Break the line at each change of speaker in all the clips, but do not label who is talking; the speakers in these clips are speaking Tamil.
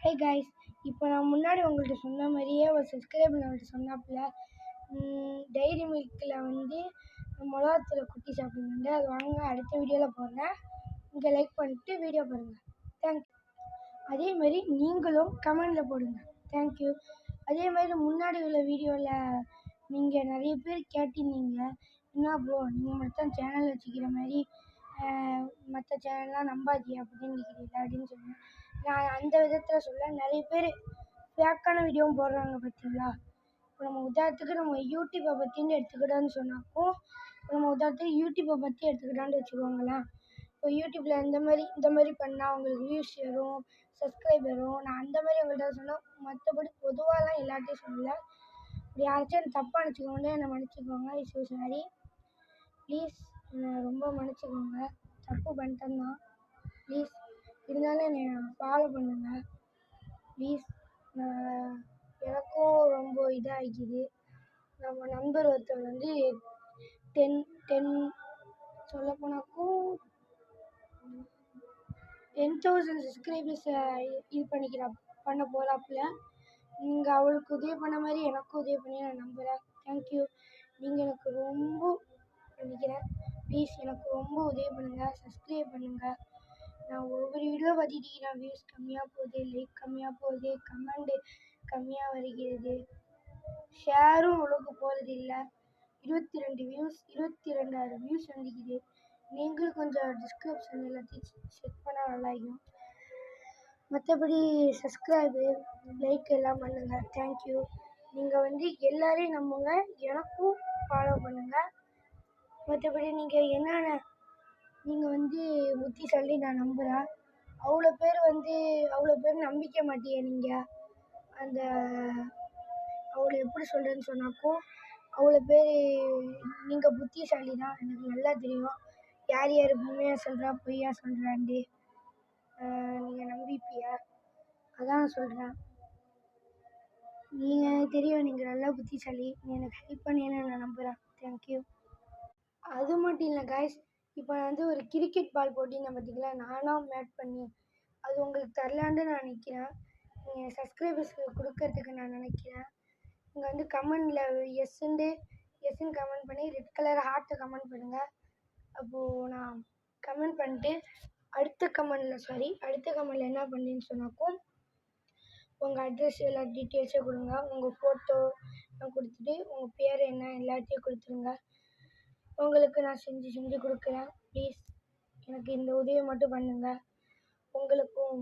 ஹே கைஸ், இப்போ நான் முன்னாடி உங்கள்கிட்ட சொன்ன மாதிரியே ஒரு சப்ஸ்கிரைபர் நம்மள்ட்ட சொன்னாப்புல டைரி மில்கில் வந்து மிளகாத்தூளை கொட்டி சாப்பிடுங்க. அது வாங்க அடுத்த வீடியோவில் போடுறேன். இங்கே லைக் பண்ணிட்டு வீடியோ பாருங்கள். தேங்க்யூ. அதே மாதிரி நீங்களும் கமெண்டில் போடுங்க. தேங்க்யூ. அதே மாதிரி முன்னாடி உள்ள வீடியோவில் நீங்கள் நிறைய பேர் கேட்டிருந்தீங்க, என்ன ப்ரோ நீங்கள் மட்டும் சேனல் வச்சுக்கிற மாதிரி மற்ற சேனல்லாம் நம்பாதியா அப்படின்னு நினைக்கிறீங்களா அப்படின்னு சொன்னேன். நான் அந்த விதத்தில் சொல்ல, நிறைய பேர் ஃபேக்கான வீடியோவும் போடுறாங்க பார்த்தீங்களா. இப்போ நம்ம உதாரணத்துக்கு நம்ம யூடியூப்பை பற்றின்னு எடுத்துக்கிட்டோன்னு சொன்னாக்கும், நம்ம உதாரணத்துக்கு யூடியூப்பை பற்றி எடுத்துக்கிட்டான்னு வச்சுக்கோங்களேன். இப்போ யூடியூப்பில் இந்த மாதிரி பண்ணால் உங்களுக்கு வியூஸ் வரும், சப்ஸ்கிரைப் வரும். நான் அந்த மாதிரி உங்கள்கிட்ட சொன்னேன். மற்றபடி பொதுவாகலாம் எல்லாத்தையும் சொல்லலை. இப்படி யாராச்சும் தப்பாக நினச்சிக்கோங்க, என்னை மன்னிச்சிக்கோங்க. இஸ் சாரி ப்ளீஸ், என்னை ரொம்ப மன்னிச்சிக்கோங்க. தப்பு பண்ணிட்டேன் தான். ப்ளீஸ் இருந்தாலும் என்னை ஃபாலோ பண்ணுங்கள் ப்ளீஸ். எனக்கும் ரொம்ப இதாகிக்குது. நம்ம நண்பர் ஒருத்தர் வந்து 10 சொல்லப்போனாக்கும் 10,000 சப்ஸ்கிரைபர்ஸை இது பண்ண போகிறாப்புல. நீங்கள் அவளுக்கு உதவி பண்ண மாதிரி எனக்கும் உதவி பண்ணி நான் நம்புகிறேன். தேங்க்யூ. நீங்கள் எனக்கு ரொம்ப நினைக்கிறேன். ப்ளீஸ் எனக்கு ரொம்ப உதவி பண்ணுங்கள், சப்ஸ்கிரைப் பண்ணுங்கள். நான் ஒவ்வொரு வீடியோ பார்த்துட்டிருக்கிறேன். வியூஸ் கம்மியாக போகுது, லைக் கம்மியாக போகுது, கமெண்டு கம்மியாக வருகிறது, ஷேரும் அவ்வளோக்கு போகிறது இல்லை. 22,000 வியூஸ் வந்துக்குது. நீங்களும் கொஞ்சம் டிஸ்கிரிப்ஷன் எல்லாத்தையும் செக் பண்ணால் நல்லாயிருக்கும். மற்றபடி சப்ஸ்கிரைபு லைக் எல்லாம் பண்ணுங்கள். தேங்க்யூ. நீங்கள் வந்து எல்லோரையும் நம்புங்க, எனக்கும் ஃபாலோ பண்ணுங்கள். மற்றபடி நீங்கள் வந்து புத்திசாலி நான் நம்புகிறேன். அவ்வளோ பேர் நம்பிக்க மாட்டீங்க. நீங்கள் அந்த அவ்வளோ எப்படி சொல்கிறேன்னு சொன்னாக்கும், அவ்வளோ பேர் நீங்கள் புத்திசாலி தான். எனக்கு நல்லா தெரியும் யார் யார் உண்மையாக சொல்கிறா பொய்யா சொல்கிறான்ட்டு. நீங்கள் நம்பிப்பியா, அதான் நான் சொல்கிறேன். நீங்கள் தெரியும், நீங்கள் நல்லா புத்திசாலி. எனக்கு ஹெல்ப் பண்ணின்னு நான் நம்புகிறேன். தேங்க்யூ. அது மட்டும் இல்லை கைஸ், இப்போ நான் வந்து ஒரு கிரிக்கெட் பால் போட்டிருந்தேன் பார்த்தீங்களா, நானாக மேட் பண்ணி. அது உங்களுக்கு தரலான்னு நான் நினைக்கிறேன். நீங்கள் சப்ஸ்கிரைபர்ஸ்க்கு கொடுக்கறதுக்கு நான் நினைக்கிறேன். இங்கே வந்து கமெண்டில் எஸ்ன்னு கமெண்ட் பண்ணி ரெட் கலர் ஹார்ட்டை கமெண்ட் பண்ணுங்கள். அப்போது நான் கமெண்ட் பண்ணிட்டு அடுத்த கமெண்டில் என்ன பண்ணேன்னு சொன்னாக்கும், உங்கள் அட்ரஸ் எல்லா டீட்டெயில்ஸும் கொடுங்க. உங்கள் ஃபோட்டோ கொடுத்துட்டு உங்கள் பேர் என்ன எல்லாத்தையும் கொடுத்துருங்க. உங்களுக்கு நான் செஞ்சு கொடுக்குறேன். ப்ளீஸ் எனக்கு இந்த உதவியை மட்டும் பண்ணுங்கள். உங்களுக்கும்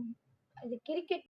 அது கிரிக்கெட்